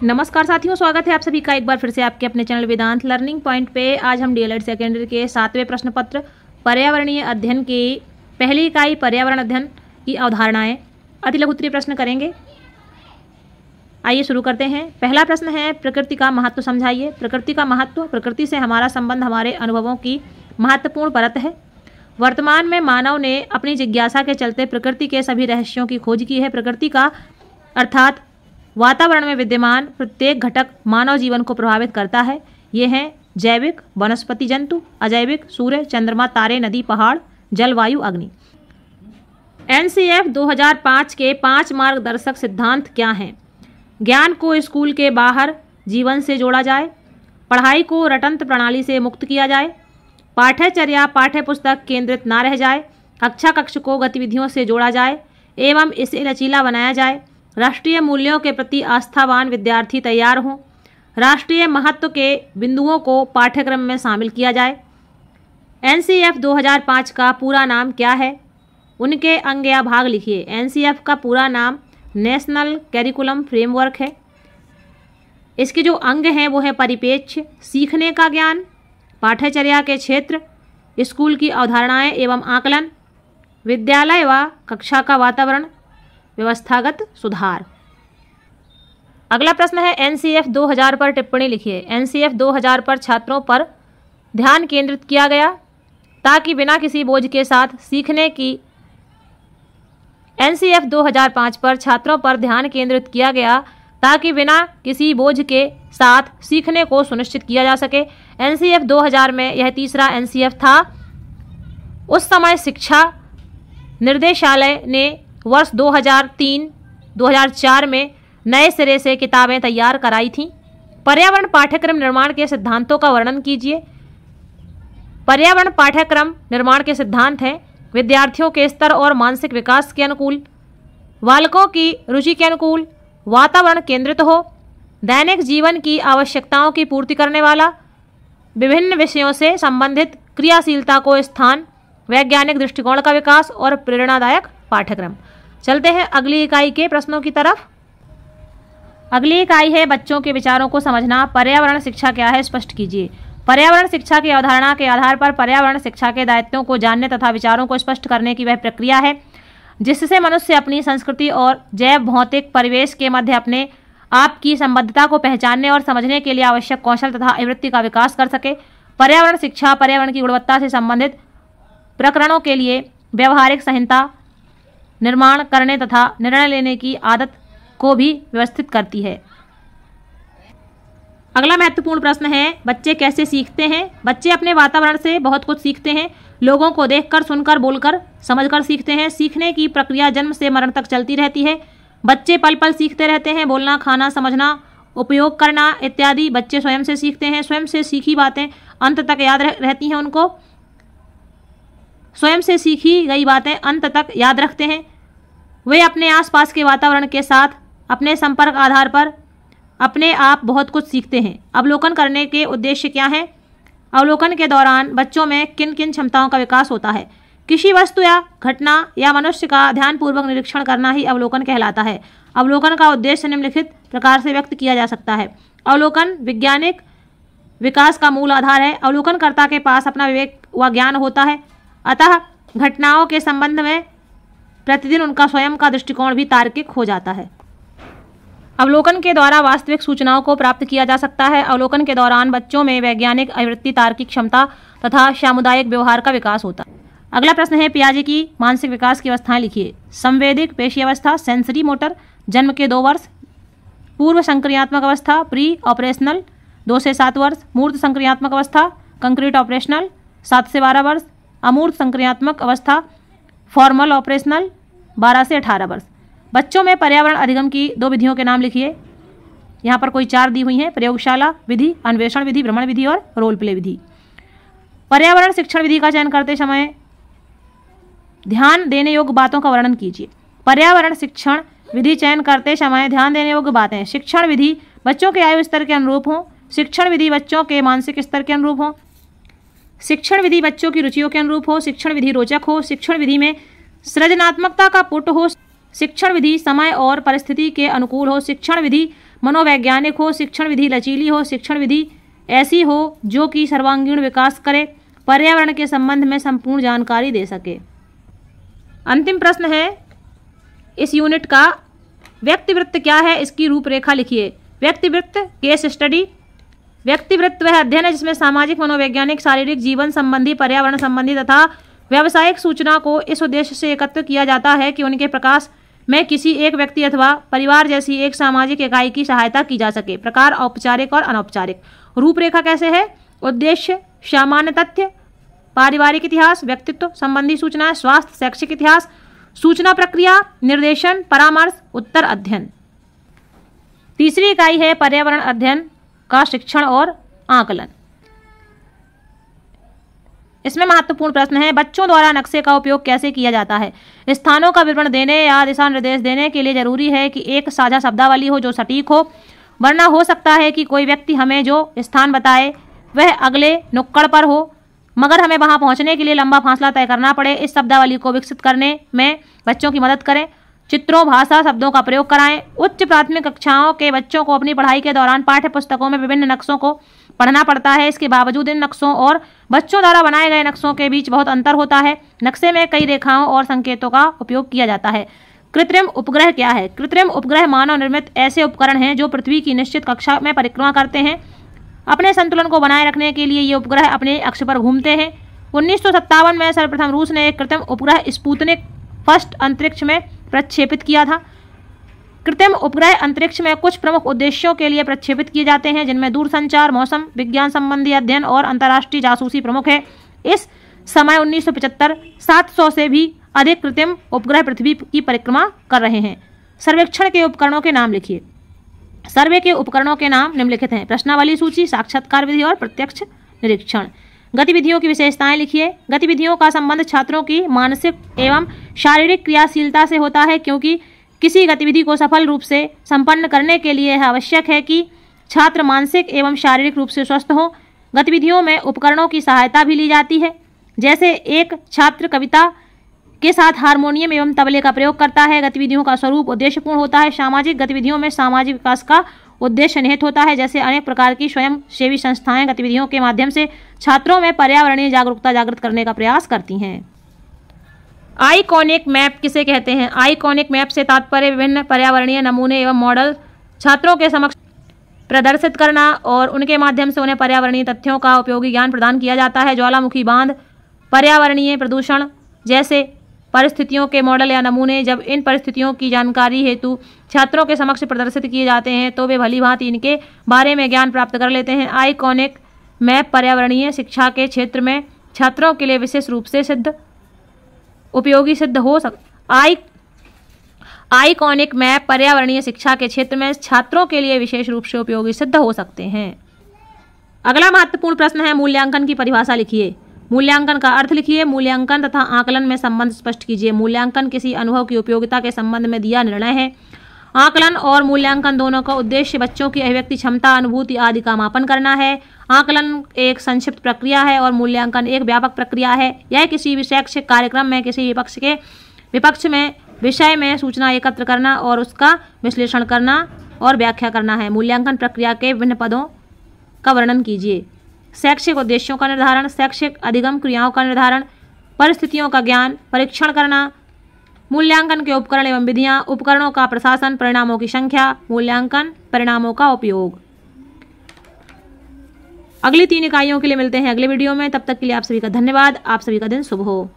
नमस्कार साथियों, स्वागत है आप सभी का एक बार फिर से आपके अपने चैनल वेदांत लर्निंग पॉइंट पे। आज हम डीएलएड सेकेंडरी के 7वें प्रश्न पत्र पर्यावरणीय अध्ययन की पहली इकाई पर्यावरण अध्ययन की अवधारणाएं अति लघु उत्तरीय प्रश्न करेंगे। आइए शुरू करते हैं। पहला प्रश्न है, प्रकृति का महत्व समझाइए। प्रकृति का महत्व। प्रकृति से हमारा संबंध हमारे अनुभवों की महत्वपूर्ण परत है। वर्तमान में मानव ने अपनी जिज्ञासा के चलते प्रकृति के सभी रहस्यों की खोज की है। प्रकृति का अर्थात वातावरण में विद्यमान प्रत्येक घटक मानव जीवन को प्रभावित करता है। ये हैं जैविक, वनस्पति, जंतु; अजैविक, सूर्य, चंद्रमा, तारे, नदी, पहाड़, जलवायु, अग्नि। एनसीएफ 2005 के 5 मार्गदर्शक सिद्धांत क्या हैं? ज्ञान को स्कूल के बाहर जीवन से जोड़ा जाए, पढ़ाई को रटंत्र प्रणाली से मुक्त किया जाए, पाठ्यचर्या पाठ्य पुस्तक केंद्रित ना रह जाए, कक्ष को गतिविधियों से जोड़ा जाए एवं इसे लचीला बनाया जाए, राष्ट्रीय मूल्यों के प्रति आस्थावान विद्यार्थी तैयार हों, राष्ट्रीय महत्व के बिंदुओं को पाठ्यक्रम में शामिल किया जाए। एनसीएफ 2005 का पूरा नाम क्या है? उनके अंग या भाग लिखिए। एनसीएफ का पूरा नाम नेशनल करिकुलम फ्रेमवर्क है। इसके जो अंग हैं वो है परिप्रेक्ष्य, सीखने का ज्ञान, पाठ्यचर्या के क्षेत्र, स्कूल की अवधारणाएं एवं आकलन, विद्यालय व कक्षा का वातावरण, व्यवस्थागत सुधार। अगला प्रश्न है, एनसीएफ 2000 पर टिप्पणी लिखिए। एनसीएफ 2000 पर छात्रों पर ध्यान केंद्रित किया गया ताकि बिना किसी बोझ के साथ सीखने की एनसीएफ 2005 पर छात्रों पर ध्यान केंद्रित किया गया ताकि बिना किसी बोझ के साथ सीखने को सुनिश्चित किया जा सके। एनसीएफ 2000 में यह तीसरा एनसीएफ था। उस समय शिक्षा निर्देशालय ने वर्ष 2003-2004 में नए सिरे से किताबें तैयार कराई थीं। पर्यावरण पाठ्यक्रम निर्माण के सिद्धांतों का वर्णन कीजिए। पर्यावरण पाठ्यक्रम निर्माण के सिद्धांत हैं: विद्यार्थियों के स्तर और मानसिक विकास के अनुकूल, बालकों की रुचि के अनुकूल, वातावरण केंद्रित हो, दैनिक जीवन की आवश्यकताओं की पूर्ति करने वाला, विभिन्न विषयों से संबंधित क्रियाशीलता को स्थान, वैज्ञानिक दृष्टिकोण का विकास और प्रेरणादायक पाठ्यक्रम। चलते हैं अगली इकाई के प्रश्नों की तरफ। अगली इकाई है बच्चों के विचारों को समझना। पर्यावरण शिक्षा क्या है, स्पष्ट कीजिए। पर्यावरण शिक्षा की अवधारणा के आधार पर पर्यावरण शिक्षा के दायित्वों को जानने तथा विचारों को स्पष्ट करने की वह प्रक्रिया है जिससे मनुष्य अपनी संस्कृति और जैव भौतिक परिवेश के मध्य अपने आप की संबद्धता को पहचानने और समझने के लिए आवश्यक कौशल तथा आवृत्ति का विकास कर सके। पर्यावरण शिक्षा पर्यावरण की गुणवत्ता से संबंधित प्रकरणों के लिए व्यवहारिक संहिता निर्माण करने तथा निर्णय लेने की आदत को भी व्यवस्थित करती है। अगला महत्वपूर्ण प्रश्न है, बच्चे कैसे सीखते हैं? बच्चे अपने वातावरण से बहुत कुछ सीखते हैं। लोगों को देखकर, सुनकर, बोलकर, समझकर सीखते हैं। सीखने की प्रक्रिया जन्म से मरण तक चलती रहती है। बच्चे पल पल सीखते रहते हैं। बोलना, खाना, समझना, उपयोग करना इत्यादि बच्चे स्वयं से सीखते हैं। स्वयं से सीखी बातें अंत तक याद रहती हैं उनको। स्वयं से सीखी गई बातें अंत तक याद रखते हैं। वे अपने आसपास के वातावरण के साथ अपने संपर्क आधार पर अपने आप बहुत कुछ सीखते हैं। अवलोकन करने के उद्देश्य क्या हैं? अवलोकन के दौरान बच्चों में किन किन क्षमताओं का विकास होता है? किसी वस्तु या घटना या मनुष्य का ध्यानपूर्वक निरीक्षण करना ही अवलोकन कहलाता है। अवलोकन का उद्देश्य निम्नलिखित प्रकार से व्यक्त किया जा सकता है। अवलोकन वैज्ञानिक विकास का मूल आधार है। अवलोकनकर्ता के पास अपना विवेक व ज्ञान होता है, अतः घटनाओं के संबंध में प्रतिदिन उनका स्वयं का दृष्टिकोण भी तार्किक हो जाता है। अवलोकन के द्वारा वास्तविक सूचनाओं को प्राप्त किया जा सकता है। अवलोकन के दौरान बच्चों में वैज्ञानिक आवृत्ति, तार्किक क्षमता तथा सामुदायिक व्यवहार का विकास होता है। अगला प्रश्न है, पियाजे की मानसिक विकास की अवस्थाएं लिखिए। संवेदिक पेशी अवस्था, सेंसरी मोटर, जन्म के 2 वर्ष, पूर्व संक्रियात्मक अवस्था, प्री ऑपरेशनल 2 से 7 वर्ष, मूर्त संक्रियात्मक अवस्था, कंक्रीट ऑपरेशनल 7 से 12 वर्ष, अमूर्त संक्रियात्मक अवस्था, फॉर्मल ऑपरेशनल 12 से 18 वर्ष। बच्चों में पर्यावरण अधिगम की 2 विधियों के नाम लिखिए। यहाँ पर कोई 4 दी हुई हैं: प्रयोगशाला विधि, अन्वेषण विधि, भ्रमण विधि और रोल प्ले विधि। पर्यावरण शिक्षण विधि का चयन करते समय ध्यान देने योग्य बातों का वर्णन कीजिए। पर्यावरण शिक्षण विधि चयन करते समय ध्यान देने योग्य बातें: शिक्षण विधि बच्चों के आयु स्तर के अनुरूप हो, शिक्षण विधि बच्चों के मानसिक स्तर के अनुरूप हो, शिक्षण विधि बच्चों की रुचियों के अनुरूप हो, शिक्षण विधि रोचक हो, शिक्षण विधि में सृजनात्मकता का पुट हो, शिक्षण विधि समय और परिस्थिति के अनुकूल हो, शिक्षण विधि मनोवैज्ञानिक हो, शिक्षण विधि लचीली हो, शिक्षण विधि ऐसी हो जो कि सर्वांगीण विकास करे, पर्यावरण के संबंध में संपूर्ण जानकारी दे सके। अंतिम प्रश्न है इस यूनिट का, व्यक्तिवृत्त क्या है, इसकी रूपरेखा लिखिए। व्यक्तिवृत्त केस स्टडी। व्यक्तिवृत्त वह अध्ययन है जिसमें सामाजिक, मनोवैज्ञानिक, शारीरिक, जीवन संबंधी, पर्यावरण संबंधी तथा व्यावसायिक सूचना को इस उद्देश्य से एकत्र किया जाता है कि उनके प्रकाश में किसी एक व्यक्ति अथवा परिवार जैसी एक सामाजिक इकाई की सहायता की जा सके। प्रकार औपचारिक और अनौपचारिक। रूपरेखा कैसे है? उद्देश्य, सामान्य तथ्य, पारिवारिक इतिहास, व्यक्तित्व संबंधी सूचनाएं, स्वास्थ्य, शैक्षिक इतिहास, सूचना प्रक्रिया, निर्देशन, परामर्श, उत्तर अध्ययन। तीसरी इकाई है पर्यावरण अध्ययन का शिक्षण और आकलन। इसमें महत्वपूर्ण प्रश्न है, बच्चों द्वारा नक्शे का उपयोग कैसे किया जाता है? स्थानों का विवरण देने या दिशा निर्देश देने के लिए जरूरी है कि एक साझा शब्दावली हो जो सटीक हो, वरना हो सकता है कि कोई व्यक्ति हमें जो स्थान बताए वह अगले नुक्कड़ पर हो, मगर हमें वहां पहुंचने के लिए लंबा फासला तय करना पड़े। इस शब्दावली को विकसित करने में बच्चों की मदद करें। चित्रों, भाषा, शब्दों का प्रयोग कराएं। उच्च प्राथमिक कक्षाओं के बच्चों को अपनी पढ़ाई के दौरान पाठ्य पुस्तकों में विभिन्न नक्शों को पढ़ना पड़ता है। इसके बावजूद इन नक्शों और बच्चों द्वारा बनाए गए नक्शों के बीच बहुत अंतर होता है। नक्शे में कई रेखाओं और संकेतों का उपयोग किया जाता है। कृत्रिम उपग्रह क्या है? कृत्रिम उपग्रह मानव निर्मित ऐसे उपकरण हैं जो पृथ्वी की निश्चित कक्षा में परिक्रमा करते हैं। अपने संतुलन को बनाए रखने के लिए ये उपग्रह अपने अक्ष पर घूमते हैं। 1957 में सर्वप्रथम रूस ने एक कृत्रिम उपग्रह स्पुतनिक फर्स्ट अंतरिक्ष में प्रक्षेपित किया था। कृत्रिम उपग्रह अंतरिक्ष में कुछ प्रमुख उद्देश्यों के लिए प्रक्षेपित किए जाते हैं, जिनमें दूरसंचार, मौसम विज्ञान संबंधी अध्ययन और अंतर्राष्ट्रीय जासूसी प्रमुख है। इस समय 1975 700 से भी अधिक कृत्रिम उपग्रह पृथ्वी की परिक्रमा कर रहे हैं। सर्वेक्षण के उपकरणों के नाम लिखिए। सर्वे के उपकरणों के नाम निम्नलिखित हैं: प्रश्नावली सूची, साक्षात्कार विधि और प्रत्यक्ष निरीक्षण। गतिविधियों की विशेषताएं लिखिए। गतिविधियों का संबंध छात्रों की मानसिक एवं शारीरिक क्रियाशीलता से होता है, क्योंकि किसी गतिविधि को सफल रूप से संपन्न करने के लिए यह आवश्यक है कि छात्र मानसिक एवं शारीरिक रूप से स्वस्थ हो। गतिविधियों में उपकरणों की सहायता भी ली जाती है, जैसे एक छात्र कविता के साथ हारमोनियम एवं तबले का प्रयोग करता है। गतिविधियों का स्वरूप उद्देश्यपूर्ण होता है। सामाजिक गतिविधियों में सामाजिक विकास का उद्देश्य निहित होता है, जैसे अनेक प्रकार की स्वयं सेवी संस्थाएं गतिविधियों के माध्यम से छात्रों में पर्यावरणीय जागरूकता जागृत करने का प्रयास करती हैं। आइकॉनिक मैप किसे कहते हैं? आइकॉनिक मैप से तात्पर्य विभिन्न पर्यावरणीय नमूने एवं मॉडल छात्रों के समक्ष प्रदर्शित करना और उनके माध्यम से उन्हें पर्यावरणीय तथ्यों का उपयोगी ज्ञान प्रदान किया जाता है। ज्वालामुखी बांध, पर्यावरणीय प्रदूषण जैसे परिस्थितियों के मॉडल या नमूने जब इन परिस्थितियों की जानकारी हेतु छात्रों के समक्ष प्रदर्शित किए जाते हैं तो वे भली भांति इनके बारे में ज्ञान प्राप्त कर लेते हैं। आइकॉनिक मैप पर्यावरणीय शिक्षा के क्षेत्र में छात्रों के लिए विशेष रूप से उपयोगी सिद्ध हो आइकॉनिक मैप पर्यावरणीय शिक्षा के क्षेत्र में छात्रों के लिए विशेष रूप से उपयोगी सिद्ध हो सकते हैं। अगला महत्वपूर्ण प्रश्न है, मूल्यांकन की परिभाषा लिखिए। मूल्यांकन का अर्थ लिखिए। मूल्यांकन तथा आकलन में संबंध स्पष्ट कीजिए। मूल्यांकन किसी अनुभव की उपयोगिता के संबंध में दिया निर्णय है। आकलन और मूल्यांकन दोनों का उद्देश्य बच्चों की अभिव्यक्ति क्षमता, अनुभूति आदि का मापन करना है। आकलन एक संक्षिप्त प्रक्रिया है और मूल्यांकन एक व्यापक प्रक्रिया है। यह किसी भी शैक्षिक कार्यक्रम में किसी विपक्ष में विषय में सूचना एकत्र करना और उसका विश्लेषण करना और व्याख्या करना है। मूल्यांकन प्रक्रिया के विभिन्न पदों का वर्णन कीजिए। शैक्षिक उद्देश्यों का निर्धारण, शैक्षिक अधिगम क्रियाओं का निर्धारण, परिस्थितियों का ज्ञान, परीक्षण करना, मूल्यांकन के उपकरण एवं विधियां, उपकरणों का प्रशासन, परिणामों की संख्या, मूल्यांकन परिणामों का उपयोग। अगली 3 इकाइयों के लिए मिलते हैं अगले वीडियो में। तब तक के लिए आप सभी का धन्यवाद। आप सभी का दिन शुभ हो।